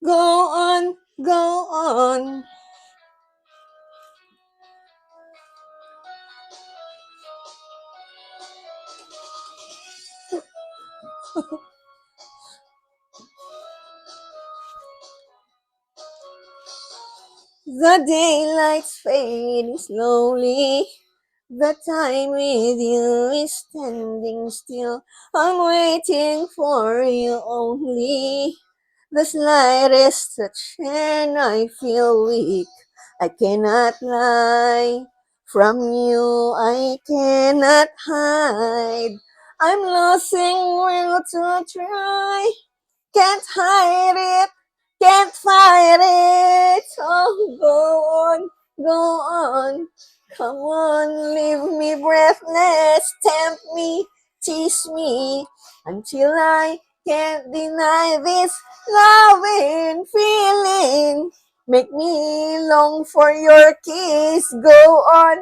go on, go on. The daylight's fading slowly. The time with you is standing still. I'm waiting for you only. The slightest touch and I feel weak. I cannot lie. From you I cannot hide. I'm losing will to try. Can't hide it, can't fight it. Oh, go on, come on, leave me breathless, tempt me, tease me, until I can't deny this loving feeling. Make me long for your kiss. Go on,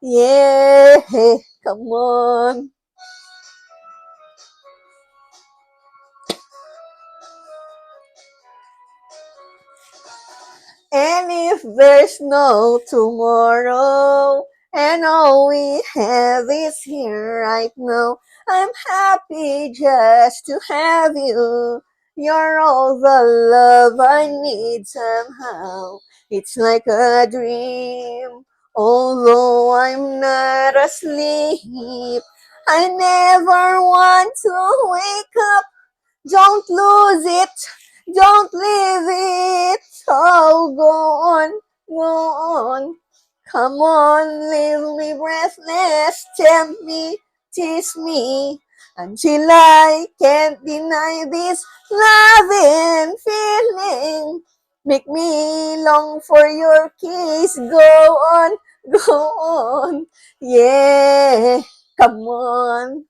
yeah, come on. And if there's no tomorrow, and all we have is here right now, I'm happy just to have you. You're all the love I need somehow. It's like a dream, although I'm not asleep. I never want to wake up. Don't lose it. Don't leave it. Oh, go on. Come on, leave me breathless. Tempt me, tease me, until I can't deny this loving feeling. Make me long for your kiss. Go on. Yeah, come on.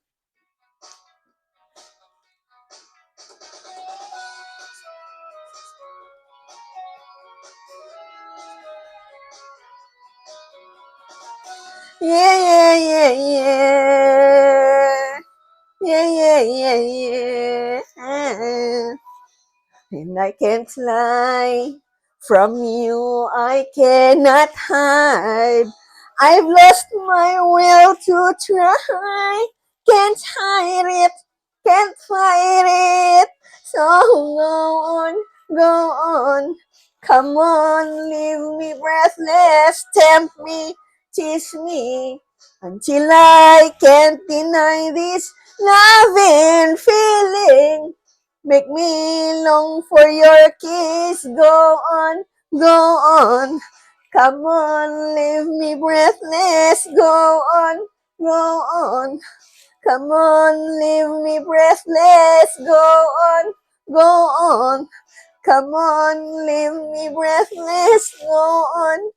Yeah, yeah, yeah, yeah. Yeah. And I can't lie from you, I cannot hide. I've lost my will to try. Can't hide it, can't fight it. So go on. Come on, leave me breathless, tempt me, tease me, until I can't deny this loving feeling. Make me long for your kiss. Go on. Come on, leave me breathless. Go on. Come on, leave me breathless. Go on. Come on, leave me breathless. Go on.